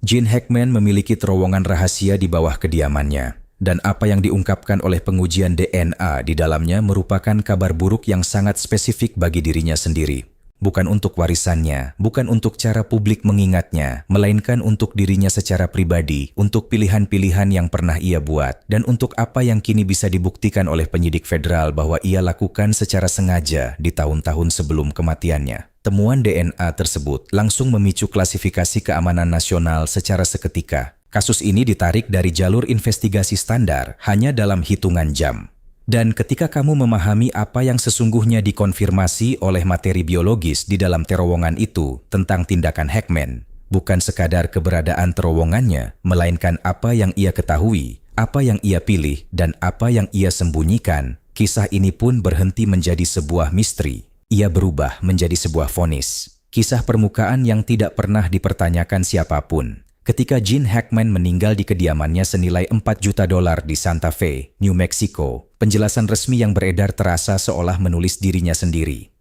Gene Hackman memiliki terowongan rahasia di bawah kediamannya, dan apa yang diungkapkan oleh pengujian DNA di dalamnya merupakan kabar buruk yang sangat spesifik bagi dirinya sendiri. Bukan untuk warisannya, bukan untuk cara publik mengingatnya, melainkan untuk dirinya secara pribadi, untuk pilihan-pilihan yang pernah ia buat, dan untuk apa yang kini bisa dibuktikan oleh penyidik federal bahwa ia lakukan secara sengaja di tahun-tahun sebelum kematiannya. Temuan DNA tersebut langsung memicu klasifikasi keamanan nasional secara seketika. Kasus ini ditarik dari jalur investigasi standar hanya dalam hitungan jam. Dan ketika kamu memahami apa yang sesungguhnya dikonfirmasi oleh materi biologis di dalam terowongan itu tentang tindakan Hackman, bukan sekadar keberadaan terowongannya, melainkan apa yang ia ketahui, apa yang ia pilih, dan apa yang ia sembunyikan, kisah ini pun berhenti menjadi sebuah misteri. Ia berubah menjadi sebuah vonis. Kisah permukaan yang tidak pernah dipertanyakan siapapun. Ketika Gene Hackman meninggal di kediamannya senilai $4 juta di Santa Fe, New Mexico, penjelasan resmi yang beredar terasa seolah menulis dirinya sendiri.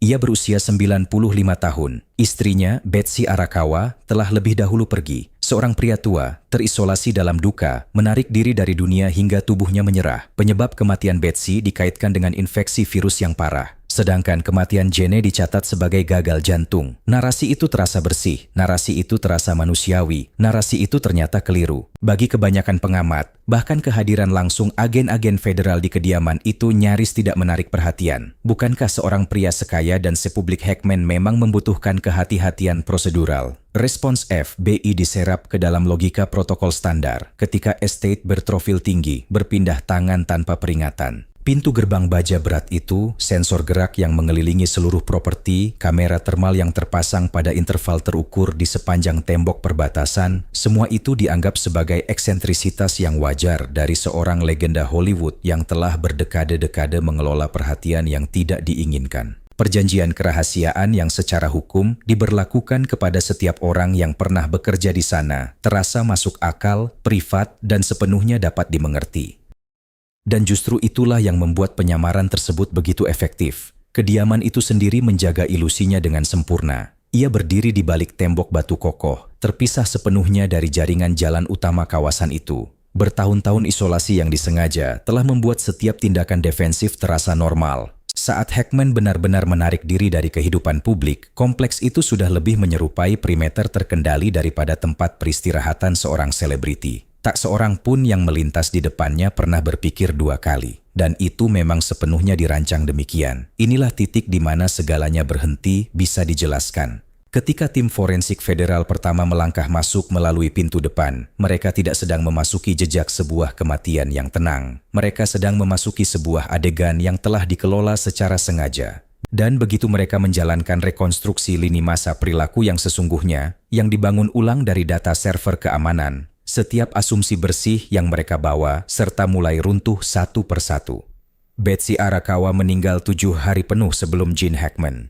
Ia berusia 95 tahun. Istrinya, Betsy Arakawa, telah lebih dahulu pergi. Seorang pria tua, terisolasi dalam duka, menarik diri dari dunia hingga tubuhnya menyerah. Penyebab kematian Betsy dikaitkan dengan infeksi virus yang parah. Sedangkan kematian Gene dicatat sebagai gagal jantung. Narasi itu terasa bersih, narasi itu terasa manusiawi, narasi itu ternyata keliru. Bagi kebanyakan pengamat, bahkan kehadiran langsung agen-agen federal di kediaman itu nyaris tidak menarik perhatian. Bukankah seorang pria sekaya dan sepublik Hackman memang membutuhkan kehati-hatian prosedural? Respons FBI diserap ke dalam logika protokol standar ketika estate bertrofil tinggi berpindah tangan tanpa peringatan. Pintu gerbang baja berat itu, sensor gerak yang mengelilingi seluruh properti, kamera termal yang terpasang pada interval terukur di sepanjang tembok perbatasan, semua itu dianggap sebagai eksentrisitas yang wajar dari seorang legenda Hollywood yang telah berdekade-dekade mengelola perhatian yang tidak diinginkan. Perjanjian kerahasiaan yang secara hukum diberlakukan kepada setiap orang yang pernah bekerja di sana, terasa masuk akal, privat, dan sepenuhnya dapat dimengerti. Dan justru itulah yang membuat penyamaran tersebut begitu efektif. Kediaman itu sendiri menjaga ilusinya dengan sempurna. Ia berdiri di balik tembok batu kokoh, terpisah sepenuhnya dari jaringan jalan utama kawasan itu. Bertahun-tahun isolasi yang disengaja telah membuat setiap tindakan defensif terasa normal. Saat Hackman benar-benar menarik diri dari kehidupan publik, kompleks itu sudah lebih menyerupai perimeter terkendali daripada tempat peristirahatan seorang selebriti. Tak seorang pun yang melintas di depannya pernah berpikir dua kali. Dan itu memang sepenuhnya dirancang demikian. Inilah titik di mana segalanya berhenti bisa dijelaskan. Ketika tim forensik federal pertama melangkah masuk melalui pintu depan, mereka tidak sedang memasuki jejak sebuah kematian yang tenang. Mereka sedang memasuki sebuah adegan yang telah dikelola secara sengaja. Dan begitu mereka menjalankan rekonstruksi lini masa perilaku yang sesungguhnya, yang dibangun ulang dari data server keamanan, setiap asumsi bersih yang mereka bawa serta mulai runtuh satu persatu. Betsy Arakawa meninggal 7 hari penuh sebelum Gene Hackman.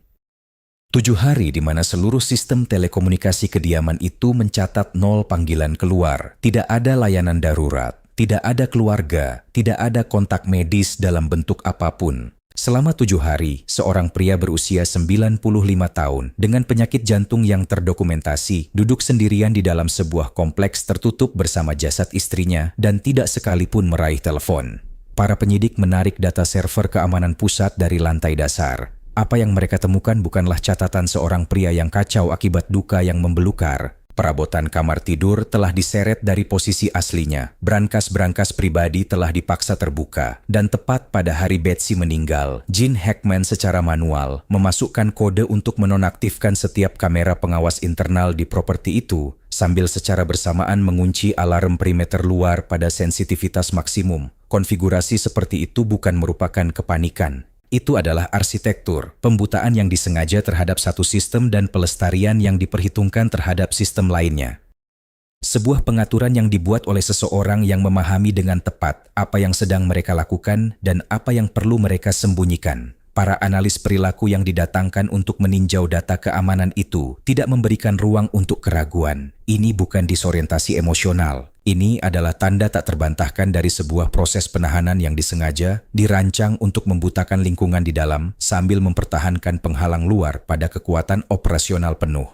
7 hari di mana seluruh sistem telekomunikasi kediaman itu mencatat 0 panggilan keluar. Tidak ada layanan darurat, tidak ada keluarga, tidak ada kontak medis dalam bentuk apapun. Selama 7 hari, seorang pria berusia 95 tahun dengan penyakit jantung yang terdokumentasi duduk sendirian di dalam sebuah kompleks tertutup bersama jasad istrinya dan tidak sekalipun meraih telepon. Para penyidik menarik data server keamanan pusat dari lantai dasar. Apa yang mereka temukan bukanlah catatan seorang pria yang kacau akibat duka yang membelukar. Perabotan kamar tidur telah diseret dari posisi aslinya. Brankas-brankas pribadi telah dipaksa terbuka. Dan tepat pada hari Betsy meninggal, Gene Hackman secara manual memasukkan kode untuk menonaktifkan setiap kamera pengawas internal di properti itu, sambil secara bersamaan mengunci alarm perimeter luar pada sensitivitas maksimum. Konfigurasi seperti itu bukan merupakan kepanikan. Itu adalah arsitektur, pembutaan yang disengaja terhadap satu sistem dan pelestarian yang diperhitungkan terhadap sistem lainnya. Sebuah pengaturan yang dibuat oleh seseorang yang memahami dengan tepat apa yang sedang mereka lakukan dan apa yang perlu mereka sembunyikan. Para analis perilaku yang didatangkan untuk meninjau data keamanan itu tidak memberikan ruang untuk keraguan. Ini bukan disorientasi emosional. Ini adalah tanda tak terbantahkan dari sebuah proses penahanan yang disengaja dirancang untuk membutakan lingkungan di dalam sambil mempertahankan penghalang luar pada kekuatan operasional penuh.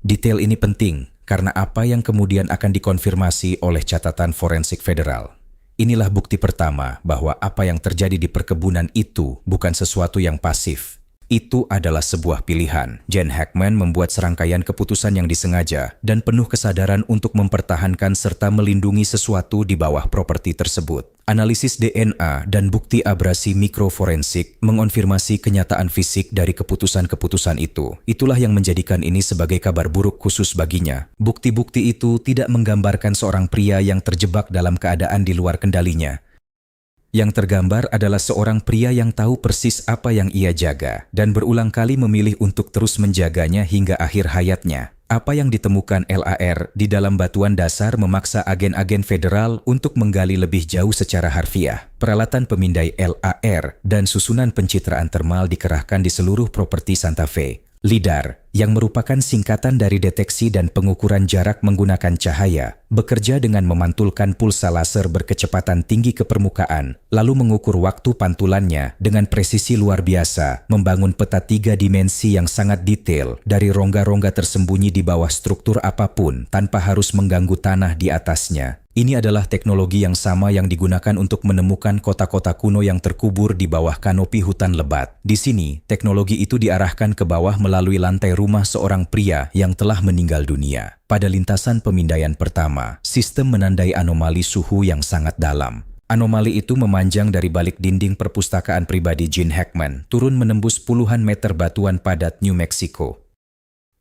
Detail ini penting Karena apa yang kemudian akan dikonfirmasi oleh catatan forensik federal. Inilah bukti pertama bahwa apa yang terjadi di perkebunan itu bukan sesuatu yang pasif. Itu adalah sebuah pilihan. Gene Hackman membuat serangkaian keputusan yang disengaja dan penuh kesadaran untuk mempertahankan serta melindungi sesuatu di bawah properti tersebut. Analisis DNA dan bukti abrasi mikroforensik mengonfirmasi kenyataan fisik dari keputusan-keputusan itu. Itulah yang menjadikan ini sebagai kabar buruk khusus baginya. Bukti-bukti itu tidak menggambarkan seorang pria yang terjebak dalam keadaan di luar kendalinya. Yang tergambar adalah seorang pria yang tahu persis apa yang ia jaga dan berulang kali memilih untuk terus menjaganya hingga akhir hayatnya. Apa yang ditemukan LAR di dalam batuan dasar memaksa agen-agen federal untuk menggali lebih jauh secara harfiah. Peralatan pemindai LAR dan susunan pencitraan termal dikerahkan di seluruh properti Santa Fe. LIDAR, yang merupakan singkatan dari deteksi dan pengukuran jarak menggunakan cahaya, bekerja dengan memantulkan pulsa laser berkecepatan tinggi ke permukaan, lalu mengukur waktu pantulannya dengan presisi luar biasa, membangun peta 3 dimensi yang sangat detail dari rongga-rongga tersembunyi di bawah struktur apapun tanpa harus mengganggu tanah di atasnya. Ini adalah teknologi yang sama yang digunakan untuk menemukan kota-kota kuno yang terkubur di bawah kanopi hutan lebat. Di sini, teknologi itu diarahkan ke bawah melalui lantai rumah seorang pria yang telah meninggal dunia. Pada lintasan pemindaian pertama, sistem menandai anomali suhu yang sangat dalam. Anomali itu memanjang dari balik dinding perpustakaan pribadi Gene Hackman, turun menembus puluhan meter batuan padat New Mexico.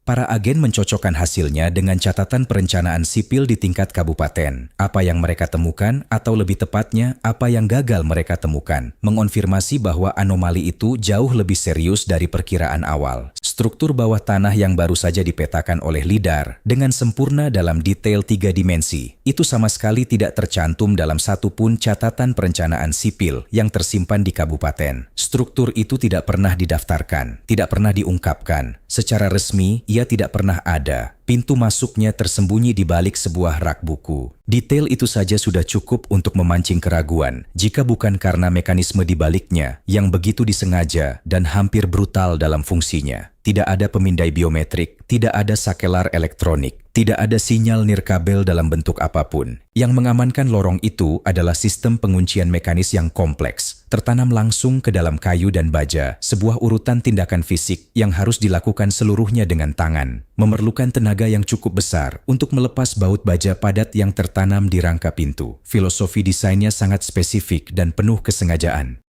Para agen mencocokkan hasilnya dengan catatan perencanaan sipil di tingkat kabupaten. Apa yang mereka temukan, atau lebih tepatnya, apa yang gagal mereka temukan, mengonfirmasi bahwa anomali itu jauh lebih serius dari perkiraan awal. Struktur bawah tanah yang baru saja dipetakan oleh LIDAR dengan sempurna dalam detail 3 dimensi, itu sama sekali tidak tercantum dalam satupun catatan perencanaan sipil yang tersimpan di kabupaten. Struktur itu tidak pernah didaftarkan, tidak pernah diungkapkan. Secara resmi, ia tidak pernah ada. Pintu masuknya tersembunyi di balik sebuah rak buku. Detail itu saja sudah cukup untuk memancing keraguan, jika bukan karena mekanisme di baliknya yang begitu disengaja dan hampir brutal dalam fungsinya. Tidak ada pemindai biometrik, tidak ada sakelar elektronik, tidak ada sinyal nirkabel dalam bentuk apapun. Yang mengamankan lorong itu adalah sistem penguncian mekanis yang kompleks, tertanam langsung ke dalam kayu dan baja, sebuah urutan tindakan fisik yang harus dilakukan seluruhnya dengan tangan, memerlukan tenaga yang cukup besar untuk melepas baut baja padat yang tertanam di rangka pintu. Filosofi desainnya sangat spesifik dan penuh kesengajaan.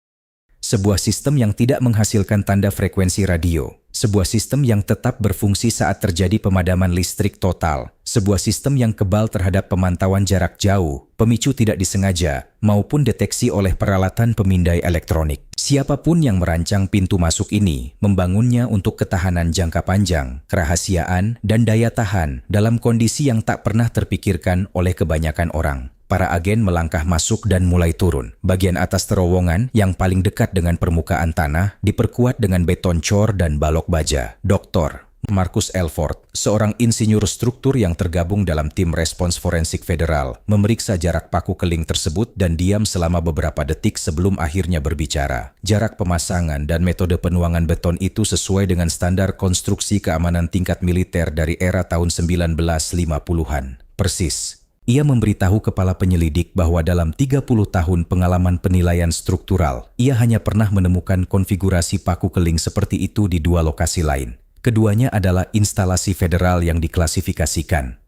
Sebuah sistem yang tidak menghasilkan tanda frekuensi radio. Sebuah sistem yang tetap berfungsi saat terjadi pemadaman listrik total. Sebuah sistem yang kebal terhadap pemantauan jarak jauh, pemicu tidak disengaja, maupun deteksi oleh peralatan pemindai elektronik. Siapapun yang merancang pintu masuk ini, membangunnya untuk ketahanan jangka panjang, kerahasiaan, dan daya tahan dalam kondisi yang tak pernah terpikirkan oleh kebanyakan orang. Para agen melangkah masuk dan mulai turun. Bagian atas terowongan yang paling dekat dengan permukaan tanah diperkuat dengan beton cor dan balok baja. Dr. Marcus Elford, seorang insinyur struktur yang tergabung dalam tim respons forensik federal, memeriksa jarak paku keling tersebut dan diam selama beberapa detik sebelum akhirnya berbicara. Jarak pemasangan dan metode penuangan beton itu sesuai dengan standar konstruksi keamanan tingkat militer dari era tahun 1950-an. Persis. Ia memberitahu kepala penyelidik bahwa dalam 30 tahun pengalaman penilaian struktural, ia hanya pernah menemukan konfigurasi paku keling seperti itu di 2 lokasi lain. Keduanya adalah instalasi federal yang diklasifikasikan.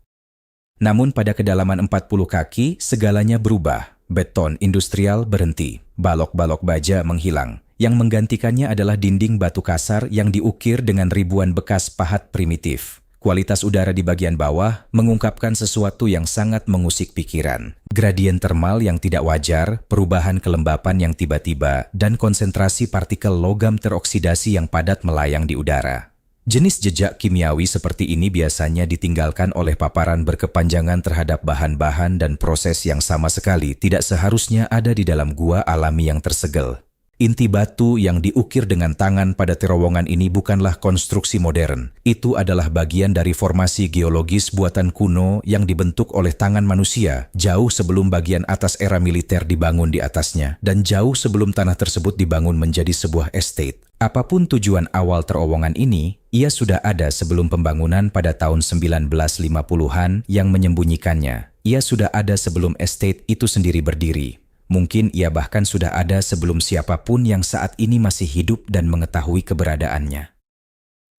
Namun pada kedalaman 40 kaki, segalanya berubah. Beton industrial berhenti, balok-balok baja menghilang. Yang menggantikannya adalah dinding batu kasar yang diukir dengan ribuan bekas pahat primitif. Kualitas udara di bagian bawah mengungkapkan sesuatu yang sangat mengusik pikiran. Gradien termal yang tidak wajar, perubahan kelembapan yang tiba-tiba, dan konsentrasi partikel logam teroksidasi yang padat melayang di udara. Jenis jejak kimiawi seperti ini biasanya ditinggalkan oleh paparan berkepanjangan terhadap bahan-bahan dan proses yang sama sekali tidak seharusnya ada di dalam gua alami yang tersegel. Inti batu yang diukir dengan tangan pada terowongan ini bukanlah konstruksi modern. Itu adalah bagian dari formasi geologis buatan kuno yang dibentuk oleh tangan manusia jauh sebelum bagian atas era militer dibangun di atasnya dan jauh sebelum tanah tersebut dibangun menjadi sebuah estate. Apapun tujuan awal terowongan ini, ia sudah ada sebelum pembangunan pada tahun 1950-an yang menyembunyikannya. Ia sudah ada sebelum estate itu sendiri berdiri. Mungkin ia bahkan sudah ada sebelum siapapun yang saat ini masih hidup dan mengetahui keberadaannya.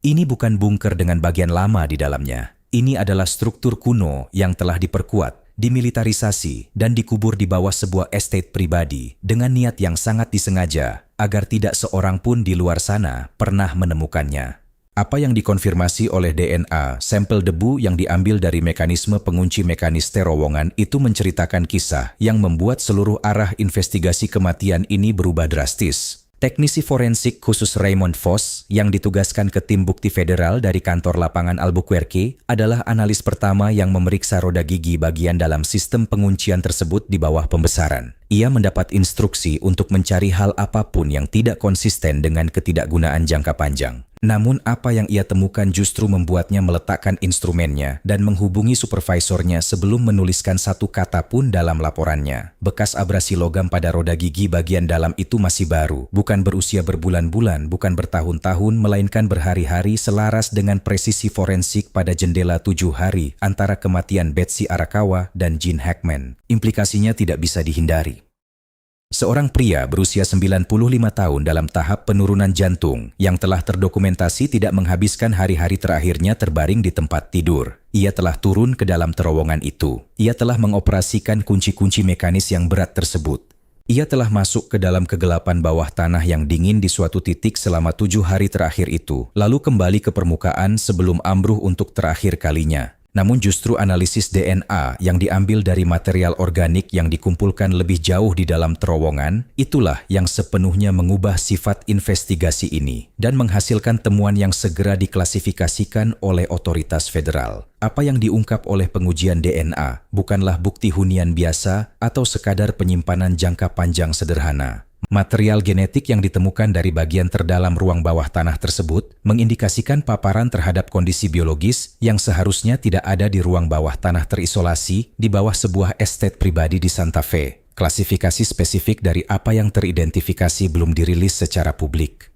Ini bukan bunker dengan bagian lama di dalamnya. Ini adalah struktur kuno yang telah diperkuat, dimilitarisasi, dan dikubur di bawah sebuah estate pribadi dengan niat yang sangat disengaja agar tidak seorang pun di luar sana pernah menemukannya. Apa yang dikonfirmasi oleh DNA, sampel debu yang diambil dari mekanisme pengunci mekanis terowongan itu menceritakan kisah yang membuat seluruh arah investigasi kematian ini berubah drastis. Teknisi forensik khusus Raymond Foss yang ditugaskan ke tim bukti federal dari kantor lapangan Albuquerque adalah analis pertama yang memeriksa roda gigi bagian dalam sistem penguncian tersebut di bawah pembesaran. Ia mendapat instruksi untuk mencari hal apapun yang tidak konsisten dengan ketidakgunaan jangka panjang. Namun apa yang ia temukan justru membuatnya meletakkan instrumennya dan menghubungi supervisornya sebelum menuliskan satu kata pun dalam laporannya. Bekas abrasi logam pada roda gigi bagian dalam itu masih baru, bukan berusia berbulan-bulan, bukan bertahun-tahun, melainkan berhari-hari selaras dengan presisi forensik pada jendela 7 hari antara kematian Betsy Arakawa dan Gene Hackman. Implikasinya tidak bisa dihindari. Seorang pria berusia 95 tahun dalam tahap penurunan jantung yang telah terdokumentasi tidak menghabiskan hari-hari terakhirnya terbaring di tempat tidur. Ia telah turun ke dalam terowongan itu. Ia telah mengoperasikan kunci-kunci mekanis yang berat tersebut. Ia telah masuk ke dalam kegelapan bawah tanah yang dingin di suatu titik selama 7 hari terakhir itu, lalu kembali ke permukaan sebelum ambruk untuk terakhir kalinya. Namun justru analisis DNA yang diambil dari material organik yang dikumpulkan lebih jauh di dalam terowongan, itulah yang sepenuhnya mengubah sifat investigasi ini dan menghasilkan temuan yang segera diklasifikasikan oleh otoritas federal. Apa yang diungkap oleh pengujian DNA bukanlah bukti hunian biasa atau sekadar penyimpanan jangka panjang sederhana. Material genetik yang ditemukan dari bagian terdalam ruang bawah tanah tersebut mengindikasikan paparan terhadap kondisi biologis yang seharusnya tidak ada di ruang bawah tanah terisolasi di bawah sebuah estate pribadi di Santa Fe. Klasifikasi spesifik dari apa yang teridentifikasi belum dirilis secara publik.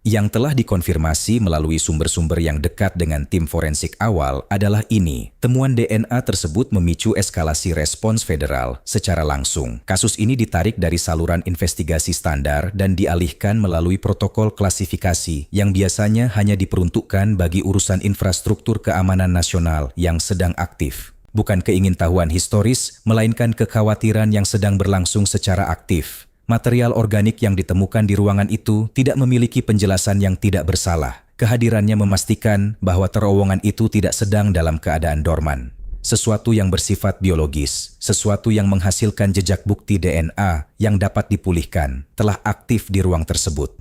Yang telah dikonfirmasi melalui sumber-sumber yang dekat dengan tim forensik awal adalah ini. Temuan DNA tersebut memicu eskalasi respons federal secara langsung. Kasus ini ditarik dari saluran investigasi standar dan dialihkan melalui protokol klasifikasi yang biasanya hanya diperuntukkan bagi urusan infrastruktur keamanan nasional yang sedang aktif. Bukan keingintahuan historis, melainkan kekhawatiran yang sedang berlangsung secara aktif. Material organik yang ditemukan di ruangan itu tidak memiliki penjelasan yang tidak bersalah. Kehadirannya memastikan bahwa terowongan itu tidak sedang dalam keadaan dorman. Sesuatu yang bersifat biologis, sesuatu yang menghasilkan jejak bukti DNA yang dapat dipulihkan, telah aktif di ruang tersebut.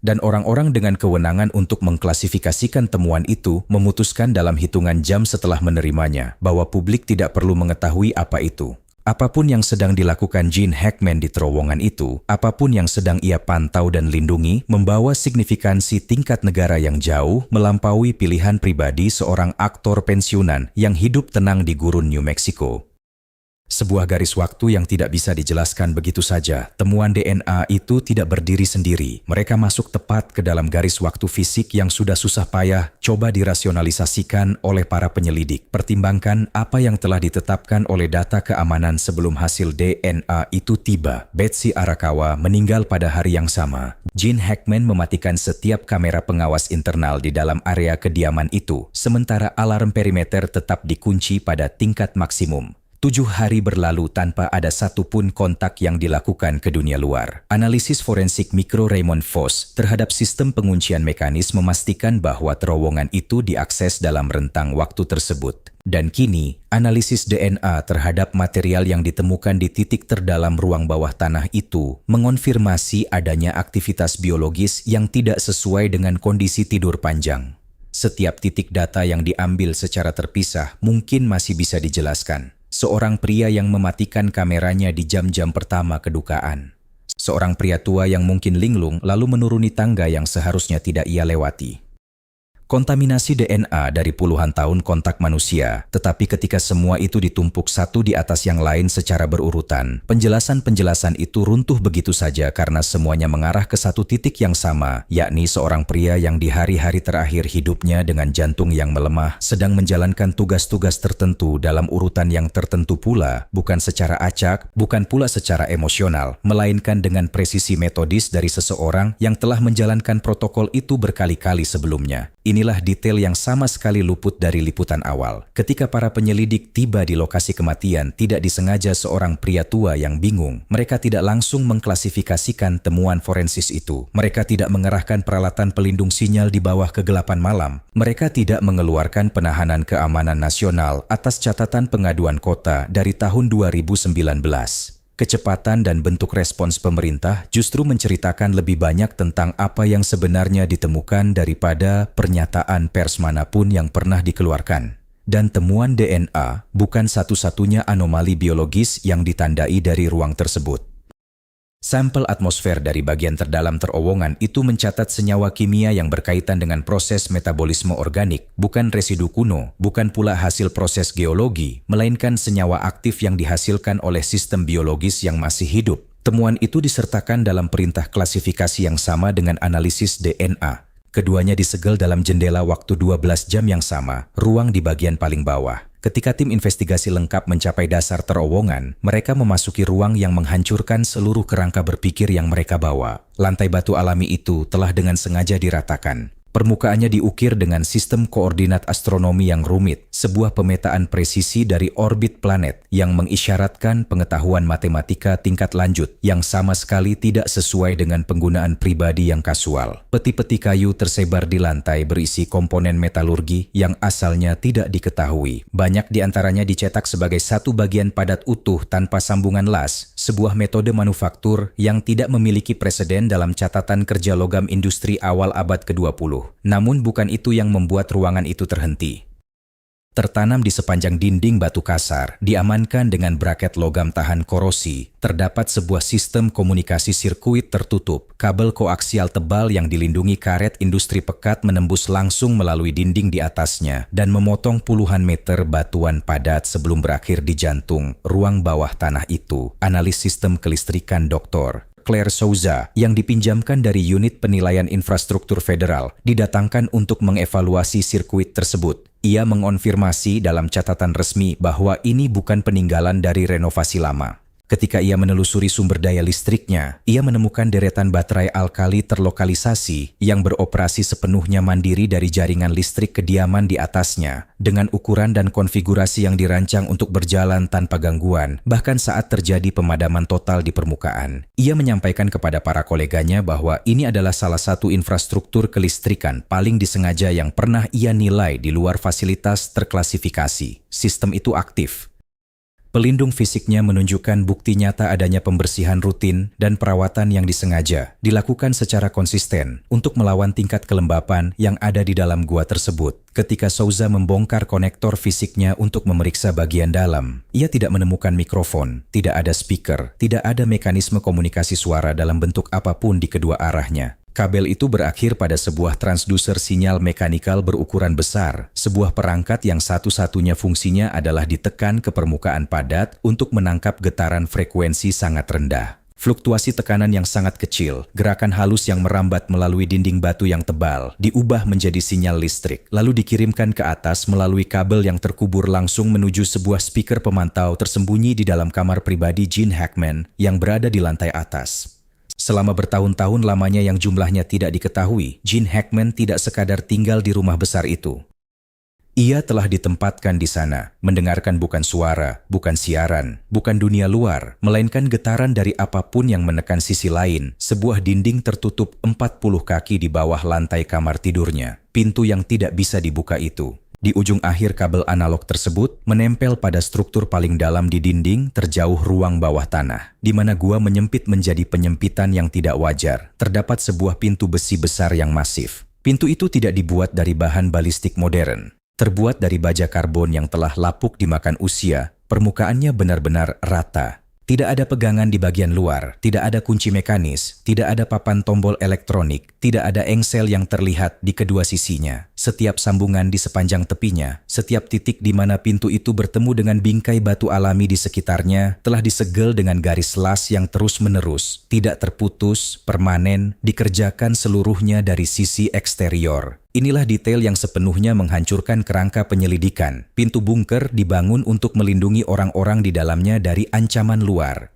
Dan orang-orang dengan kewenangan untuk mengklasifikasikan temuan itu memutuskan dalam hitungan jam setelah menerimanya bahwa publik tidak perlu mengetahui apa itu. Apapun yang sedang dilakukan Gene Hackman di terowongan itu, apapun yang sedang ia pantau dan lindungi, membawa signifikansi tingkat negara yang jauh melampaui pilihan pribadi seorang aktor pensiunan yang hidup tenang di gurun New Mexico. Sebuah garis waktu yang tidak bisa dijelaskan begitu saja. Temuan DNA itu tidak berdiri sendiri. Mereka masuk tepat ke dalam garis waktu fisik yang sudah susah payah coba dirasionalisasikan oleh para penyelidik. Pertimbangkan apa yang telah ditetapkan oleh data keamanan sebelum hasil DNA itu tiba. Betsy Arakawa meninggal pada hari yang sama. Gene Hackman mematikan setiap kamera pengawas internal di dalam area kediaman itu, sementara alarm perimeter tetap dikunci pada tingkat maksimum. 7 hari berlalu tanpa ada satupun kontak yang dilakukan ke dunia luar. Analisis forensik mikro Raymond Foss terhadap sistem penguncian mekanis memastikan bahwa terowongan itu diakses dalam rentang waktu tersebut. Dan kini, analisis DNA terhadap material yang ditemukan di titik terdalam ruang bawah tanah itu mengonfirmasi adanya aktivitas biologis yang tidak sesuai dengan kondisi tidur panjang. Setiap titik data yang diambil secara terpisah mungkin masih bisa dijelaskan. Seorang pria yang mematikan kameranya di jam-jam pertama kedukaan. Seorang pria tua yang mungkin linglung lalu menuruni tangga yang seharusnya tidak ia lewati. Kontaminasi DNA dari puluhan tahun kontak manusia, tetapi ketika semua itu ditumpuk satu di atas yang lain secara berurutan, penjelasan-penjelasan itu runtuh begitu saja karena semuanya mengarah ke satu titik yang sama, yakni seorang pria yang di hari-hari terakhir hidupnya dengan jantung yang melemah sedang menjalankan tugas-tugas tertentu dalam urutan yang tertentu pula, bukan secara acak, bukan pula secara emosional, melainkan dengan presisi metodis dari seseorang yang telah menjalankan protokol itu berkali-kali sebelumnya. Inilah detail yang sama sekali luput dari liputan awal. Ketika para penyelidik tiba di lokasi kematian, tidak disengaja seorang pria tua yang bingung. Mereka tidak langsung mengklasifikasikan temuan forensis itu. Mereka tidak mengerahkan peralatan pelindung sinyal di bawah kegelapan malam. Mereka tidak mengeluarkan penahanan keamanan nasional atas catatan pengaduan kota dari tahun 2019. Kecepatan dan bentuk respons pemerintah justru menceritakan lebih banyak tentang apa yang sebenarnya ditemukan daripada pernyataan pers manapun yang pernah dikeluarkan. Dan temuan DNA bukan satu-satunya anomali biologis yang ditandai dari ruang tersebut. Sampel atmosfer dari bagian terdalam terowongan itu mencatat senyawa kimia yang berkaitan dengan proses metabolisme organik, bukan residu kuno, bukan pula hasil proses geologi, melainkan senyawa aktif yang dihasilkan oleh sistem biologis yang masih hidup. Temuan itu disertakan dalam perintah klasifikasi yang sama dengan analisis DNA. Keduanya disegel dalam jendela waktu 12 jam yang sama, ruang di bagian paling bawah. Ketika tim investigasi lengkap mencapai dasar terowongan, mereka memasuki ruang yang menghancurkan seluruh kerangka berpikir yang mereka bawa. Lantai batu alami itu telah dengan sengaja diratakan. Permukaannya diukir dengan sistem koordinat astronomi yang rumit, sebuah pemetaan presisi dari orbit planet yang mengisyaratkan pengetahuan matematika tingkat lanjut yang sama sekali tidak sesuai dengan penggunaan pribadi yang kasual. Peti-peti kayu tersebar di lantai berisi komponen metalurgi yang asalnya tidak diketahui. Banyak di antaranya dicetak sebagai satu bagian padat utuh tanpa sambungan las, sebuah metode manufaktur yang tidak memiliki preseden dalam catatan kerja logam industri awal abad ke-20. Namun bukan itu yang membuat ruangan itu terhenti. Tertanam di sepanjang dinding batu kasar, diamankan dengan braket logam tahan korosi, terdapat sebuah sistem komunikasi sirkuit tertutup. Kabel koaksial tebal yang dilindungi karet industri pekat menembus langsung melalui dinding di atasnya dan memotong puluhan meter batuan padat sebelum berakhir di jantung ruang bawah tanah itu. Analis sistem kelistrikan Dr. Claire Souza yang dipinjamkan dari Unit Penilaian Infrastruktur Federal didatangkan untuk mengevaluasi sirkuit tersebut. Ia mengonfirmasi dalam catatan resmi bahwa ini bukan peninggalan dari renovasi lama. Ketika ia menelusuri sumber daya listriknya, ia menemukan deretan baterai alkali terlokalisasi yang beroperasi sepenuhnya mandiri dari jaringan listrik kediaman di atasnya, dengan ukuran dan konfigurasi yang dirancang untuk berjalan tanpa gangguan, bahkan saat terjadi pemadaman total di permukaan. Ia menyampaikan kepada para koleganya bahwa ini adalah salah satu infrastruktur kelistrikan paling disengaja yang pernah ia nilai di luar fasilitas terklasifikasi. Sistem itu aktif. Pelindung fisiknya menunjukkan bukti nyata adanya pembersihan rutin dan perawatan yang disengaja, dilakukan secara konsisten untuk melawan tingkat kelembapan yang ada di dalam gua tersebut. Ketika Souza membongkar konektor fisiknya untuk memeriksa bagian dalam, ia tidak menemukan mikrofon, tidak ada speaker, tidak ada mekanisme komunikasi suara dalam bentuk apapun di kedua arahnya. Kabel itu berakhir pada sebuah transducer sinyal mekanikal berukuran besar, sebuah perangkat yang satu-satunya fungsinya adalah ditekan ke permukaan padat untuk menangkap getaran frekuensi sangat rendah. Fluktuasi tekanan yang sangat kecil, gerakan halus yang merambat melalui dinding batu yang tebal, diubah menjadi sinyal listrik, lalu dikirimkan ke atas melalui kabel yang terkubur langsung menuju sebuah speaker pemantau tersembunyi di dalam kamar pribadi Gene Hackman yang berada di lantai atas. Selama bertahun-tahun lamanya yang jumlahnya tidak diketahui, Gene Hackman tidak sekadar tinggal di rumah besar itu. Ia telah ditempatkan di sana, mendengarkan bukan suara, bukan siaran, bukan dunia luar, melainkan getaran dari apapun yang menekan sisi lain, sebuah dinding tertutup 40 kaki di bawah lantai kamar tidurnya, pintu yang tidak bisa dibuka itu. Di ujung akhir kabel analog tersebut, menempel pada struktur paling dalam di dinding terjauh ruang bawah tanah, di mana gua menyempit menjadi penyempitan yang tidak wajar. Terdapat sebuah pintu besi besar yang masif. Pintu itu tidak dibuat dari bahan balistik modern. Terbuat dari baja karbon yang telah lapuk dimakan usia, permukaannya benar-benar rata. Tidak ada pegangan di bagian luar, tidak ada kunci mekanis, tidak ada papan tombol elektronik, tidak ada engsel yang terlihat di kedua sisinya. Setiap sambungan di sepanjang tepinya, setiap titik di mana pintu itu bertemu dengan bingkai batu alami di sekitarnya, telah disegel dengan garis las yang terus-menerus, tidak terputus, permanen, dikerjakan seluruhnya dari sisi eksterior. Inilah detail yang sepenuhnya menghancurkan kerangka penyelidikan. Pintu bunker dibangun untuk melindungi orang-orang di dalamnya dari ancaman luar.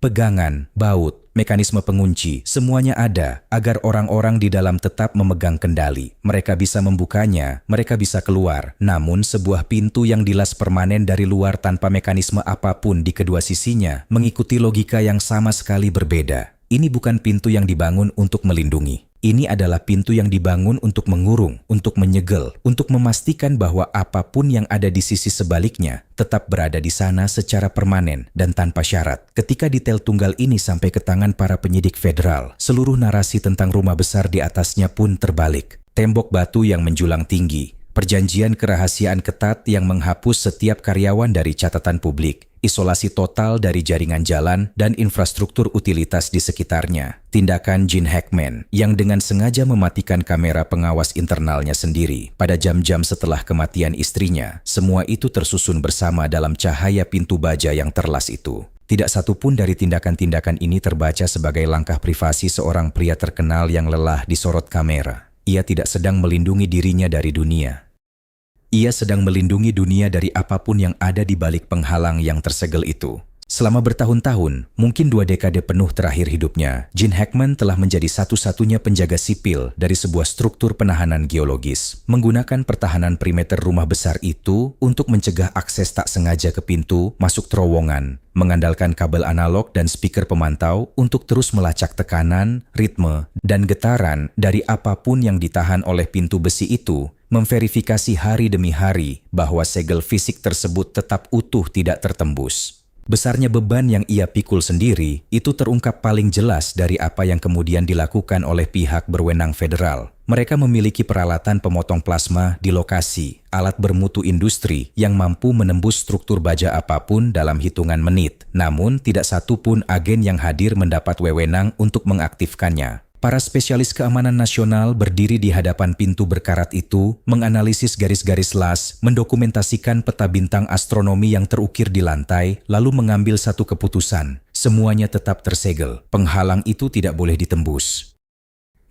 Pegangan, baut, mekanisme pengunci, semuanya ada agar orang-orang di dalam tetap memegang kendali. Mereka bisa membukanya, mereka bisa keluar. Namun sebuah pintu yang dilas permanen dari luar tanpa mekanisme apapun di kedua sisinya mengikuti logika yang sama sekali berbeda. Ini bukan pintu yang dibangun untuk melindungi. Ini adalah pintu yang dibangun untuk mengurung, untuk menyegel, untuk memastikan bahwa apapun yang ada di sisi sebaliknya tetap berada di sana secara permanen dan tanpa syarat. Ketika detail tunggal ini sampai ke tangan para penyidik federal, seluruh narasi tentang rumah besar di atasnya pun terbalik. Tembok batu yang menjulang tinggi, perjanjian kerahasiaan ketat yang menghapus setiap karyawan dari catatan publik, isolasi total dari jaringan jalan dan infrastruktur utilitas di sekitarnya. Tindakan Gene Hackman yang dengan sengaja mematikan kamera pengawas internalnya sendiri pada jam-jam setelah kematian istrinya. Semua itu tersusun bersama dalam cahaya pintu baja yang terlas itu. Tidak satupun dari tindakan-tindakan ini terbaca sebagai langkah privasi seorang pria terkenal yang lelah disorot kamera. Ia tidak sedang melindungi dirinya dari dunia. Ia sedang melindungi dunia dari apapun yang ada di balik penghalang yang tersegel itu. Selama bertahun-tahun, mungkin 2 dekade penuh terakhir hidupnya, Gene Hackman telah menjadi satu-satunya penjaga sipil dari sebuah struktur penahanan geologis, menggunakan pertahanan perimeter rumah besar itu untuk mencegah akses tak sengaja ke pintu, masuk terowongan, mengandalkan kabel analog dan speaker pemantau untuk terus melacak tekanan, ritme, dan getaran dari apapun yang ditahan oleh pintu besi itu, memverifikasi hari demi hari bahwa segel fisik tersebut tetap utuh tidak tertembus. Besarnya beban yang ia pikul sendiri itu terungkap paling jelas dari apa yang kemudian dilakukan oleh pihak berwenang federal. Mereka memiliki peralatan pemotong plasma di lokasi, alat bermutu industri yang mampu menembus struktur baja apapun dalam hitungan menit. Namun tidak satu pun agen yang hadir mendapat wewenang untuk mengaktifkannya. Para spesialis keamanan nasional berdiri di hadapan pintu berkarat itu, menganalisis garis-garis las, mendokumentasikan peta bintang astronomi yang terukir di lantai, lalu mengambil satu keputusan. Semuanya tetap tersegel. Penghalang itu tidak boleh ditembus.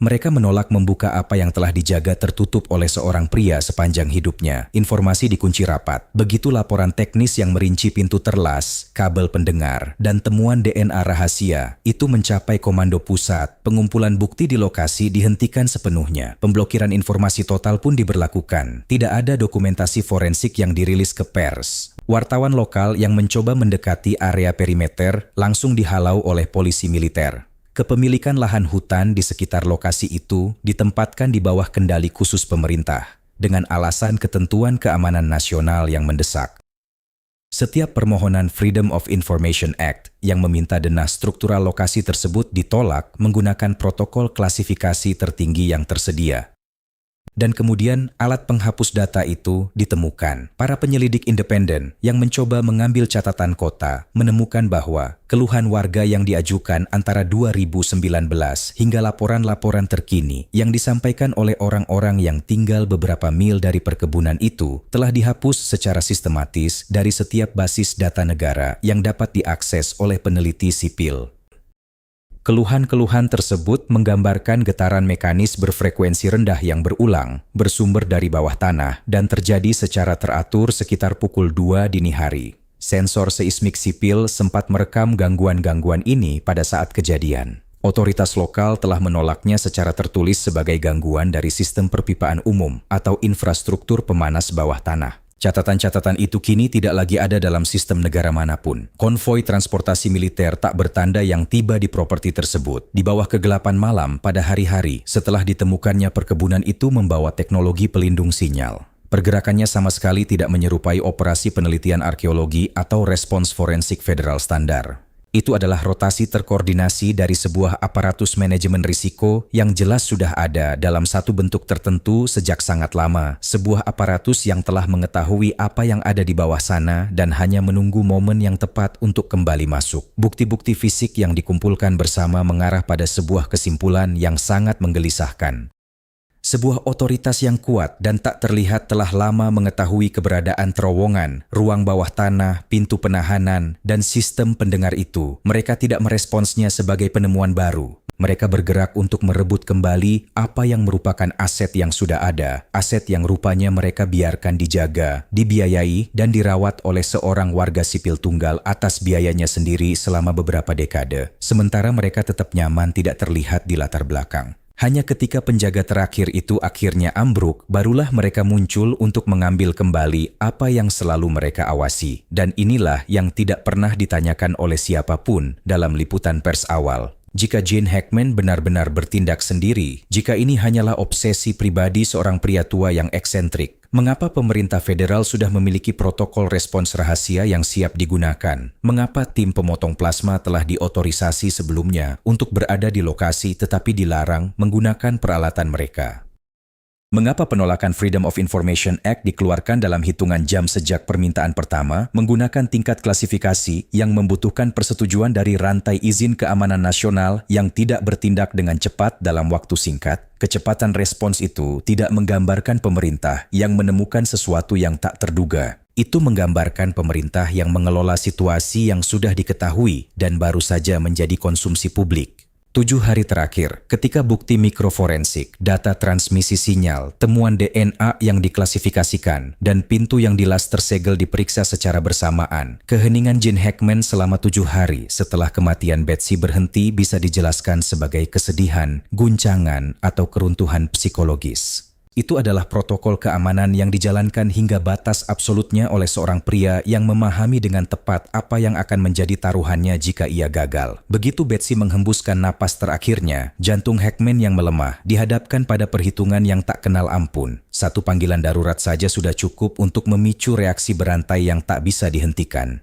Mereka menolak membuka apa yang telah dijaga tertutup oleh seorang pria sepanjang hidupnya. Informasi dikunci rapat. Begitu laporan teknis yang merinci pintu terlas, kabel pendengar, dan temuan DNA rahasia itu mencapai komando pusat. Pengumpulan bukti di lokasi dihentikan sepenuhnya. Pemblokiran informasi total pun diberlakukan. Tidak ada dokumentasi forensik yang dirilis ke pers. Wartawan lokal yang mencoba mendekati area perimeter langsung dihalau oleh polisi militer. Kepemilikan lahan hutan di sekitar lokasi itu ditempatkan di bawah kendali khusus pemerintah dengan alasan ketentuan keamanan nasional yang mendesak. Setiap permohonan Freedom of Information Act yang meminta dena struktural lokasi tersebut ditolak menggunakan protokol klasifikasi tertinggi yang tersedia. Dan kemudian alat penghapus data itu ditemukan. Para penyelidik independen yang mencoba mengambil catatan kota menemukan bahwa keluhan warga yang diajukan antara 2019 hingga laporan-laporan terkini yang disampaikan oleh orang-orang yang tinggal beberapa mil dari perkebunan itu telah dihapus secara sistematis dari setiap basis data negara yang dapat diakses oleh peneliti sipil. Keluhan-keluhan tersebut menggambarkan getaran mekanis berfrekuensi rendah yang berulang, bersumber dari bawah tanah, dan terjadi secara teratur sekitar pukul 2 dini hari. Sensor seismik sipil sempat merekam gangguan-gangguan ini pada saat kejadian. Otoritas lokal telah menolaknya secara tertulis sebagai gangguan dari sistem perpipaan umum atau infrastruktur pemanas bawah tanah. Catatan-catatan itu kini tidak lagi ada dalam sistem negara manapun. Konvoi transportasi militer tak bertanda yang tiba di properti tersebut di bawah kegelapan malam pada hari-hari setelah ditemukannya perkebunan itu membawa teknologi pelindung sinyal. Pergerakannya sama sekali tidak menyerupai operasi penelitian arkeologi atau respons forensik federal standar. Itu adalah rotasi terkoordinasi dari sebuah aparatus manajemen risiko yang jelas sudah ada dalam satu bentuk tertentu sejak sangat lama. Sebuah aparatus yang telah mengetahui apa yang ada di bawah sana dan hanya menunggu momen yang tepat untuk kembali masuk. Bukti-bukti fisik yang dikumpulkan bersama mengarah pada sebuah kesimpulan yang sangat menggelisahkan. Sebuah otoritas yang kuat dan tak terlihat telah lama mengetahui keberadaan terowongan, ruang bawah tanah, pintu penahanan, dan sistem pendengar itu. Mereka tidak meresponsnya sebagai penemuan baru. Mereka bergerak untuk merebut kembali apa yang merupakan aset yang sudah ada, aset yang rupanya mereka biarkan dijaga, dibiayai, dan dirawat oleh seorang warga sipil tunggal atas biayanya sendiri selama beberapa dekade. Sementara mereka tetap nyaman tidak terlihat di latar belakang. Hanya ketika penjaga terakhir itu akhirnya ambruk, barulah mereka muncul untuk mengambil kembali apa yang selalu mereka awasi. Dan inilah yang tidak pernah ditanyakan oleh siapapun dalam liputan pers awal. Jika Gene Hackman benar-benar bertindak sendiri, jika ini hanyalah obsesi pribadi seorang pria tua yang eksentrik, mengapa pemerintah federal sudah memiliki protokol respons rahasia yang siap digunakan? Mengapa tim pemotong plasma telah diotorisasi sebelumnya untuk berada di lokasi tetapi dilarang menggunakan peralatan mereka? Mengapa penolakan Freedom of Information Act dikeluarkan dalam hitungan jam sejak permintaan pertama menggunakan tingkat klasifikasi yang membutuhkan persetujuan dari rantai izin keamanan nasional yang tidak bertindak dengan cepat dalam waktu singkat? Kecepatan respons itu tidak menggambarkan pemerintah yang menemukan sesuatu yang tak terduga. Itu menggambarkan pemerintah yang mengelola situasi yang sudah diketahui dan baru saja menjadi konsumsi publik. 7 hari terakhir, ketika bukti mikroforensik, data transmisi sinyal, temuan DNA yang diklasifikasikan, dan pintu yang dilas tersegel diperiksa secara bersamaan, keheningan Gene Hackman selama 7 hari setelah kematian Betsy berhenti bisa dijelaskan sebagai kesedihan, guncangan, atau keruntuhan psikologis. Itu adalah protokol keamanan yang dijalankan hingga batas absolutnya oleh seorang pria yang memahami dengan tepat apa yang akan menjadi taruhannya jika ia gagal. Begitu Betsy menghembuskan napas terakhirnya, jantung Hackman yang melemah dihadapkan pada perhitungan yang tak kenal ampun. Satu panggilan darurat saja sudah cukup untuk memicu reaksi berantai yang tak bisa dihentikan.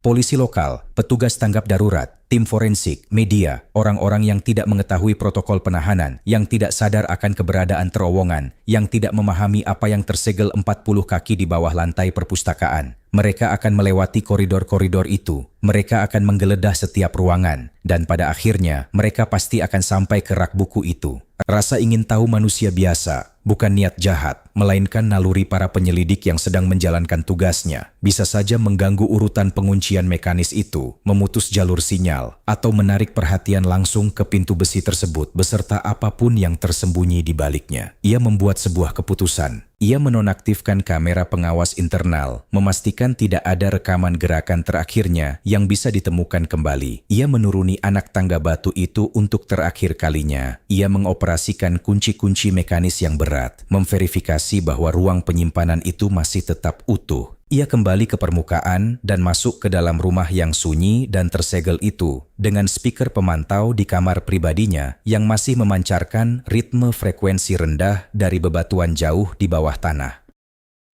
Polisi lokal, petugas tanggap darurat, tim forensik, media, orang-orang yang tidak mengetahui protokol penahanan, yang tidak sadar akan keberadaan terowongan, yang tidak memahami apa yang tersegel 40 kaki di bawah lantai perpustakaan. Mereka akan melewati koridor-koridor itu. Mereka akan menggeledah setiap ruangan. Dan pada akhirnya, mereka pasti akan sampai ke rak buku itu. Rasa ingin tahu manusia biasa, bukan niat jahat, melainkan naluri para penyelidik yang sedang menjalankan tugasnya. Bisa saja mengganggu urutan penguncian mekanis itu, memutus jalur sinyal, atau menarik perhatian langsung ke pintu besi tersebut beserta apapun yang tersembunyi di baliknya. Ia membuat sebuah keputusan. Ia menonaktifkan kamera pengawas internal, memastikan tidak ada rekaman gerakan terakhirnya yang bisa ditemukan kembali. Ia menuruni anak tangga batu itu untuk terakhir kalinya. Ia mengoperasikan kunci-kunci mekanis yang berat, memverifikasi bahwa ruang penyimpanan itu masih tetap utuh. Ia kembali ke permukaan dan masuk ke dalam rumah yang sunyi dan tersegel itu dengan speaker pemantau di kamar pribadinya yang masih memancarkan ritme frekuensi rendah dari bebatuan jauh di bawah tanah.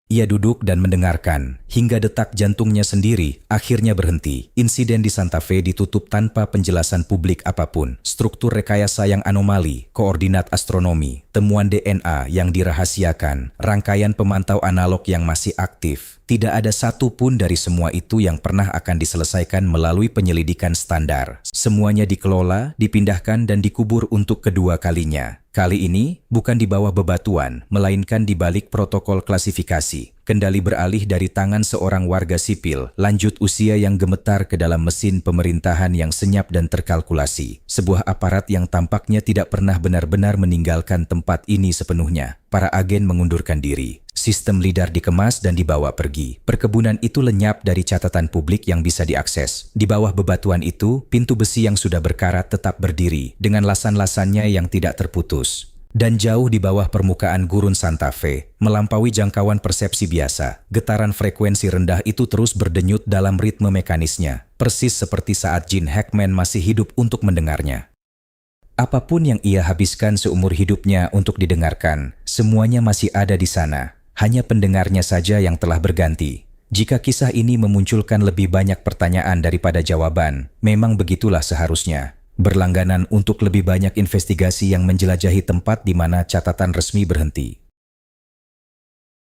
Ia duduk dan mendengarkan, hingga detak jantungnya sendiri akhirnya berhenti. Insiden di Santa Fe ditutup tanpa penjelasan publik apapun. Struktur rekayasa yang anomali, koordinat astronomi, temuan DNA yang dirahasiakan, rangkaian pemantau analog yang masih aktif. Tidak ada satu pun dari semua itu yang pernah akan diselesaikan melalui penyelidikan standar. Semuanya dikelola, dipindahkan, dan dikubur untuk kedua kalinya. Kali ini bukan di bawah bebatuan, melainkan di balik protokol klasifikasi. Kendali beralih dari tangan seorang warga sipil, lanjut usia yang gemetar ke dalam mesin pemerintahan yang senyap dan terkalkulasi. Sebuah aparat yang tampaknya tidak pernah benar-benar meninggalkan tempat ini sepenuhnya. Para agen mengundurkan diri. Sistem lidar dikemas dan dibawa pergi. Perkebunan itu lenyap dari catatan publik yang bisa diakses. Di bawah bebatuan itu, pintu besi yang sudah berkarat tetap berdiri, dengan lasan-lasannya yang tidak terputus. Dan jauh di bawah permukaan gurun Santa Fe, melampaui jangkauan persepsi biasa, getaran frekuensi rendah itu terus berdenyut dalam ritme mekanisnya, persis seperti saat Gene Hackman masih hidup untuk mendengarnya. Apapun yang ia habiskan seumur hidupnya untuk didengarkan, semuanya masih ada di sana. Hanya pendengarnya saja yang telah berganti. Jika kisah ini memunculkan lebih banyak pertanyaan daripada jawaban, memang begitulah seharusnya. Berlangganan untuk lebih banyak investigasi yang menjelajahi tempat di mana catatan resmi berhenti.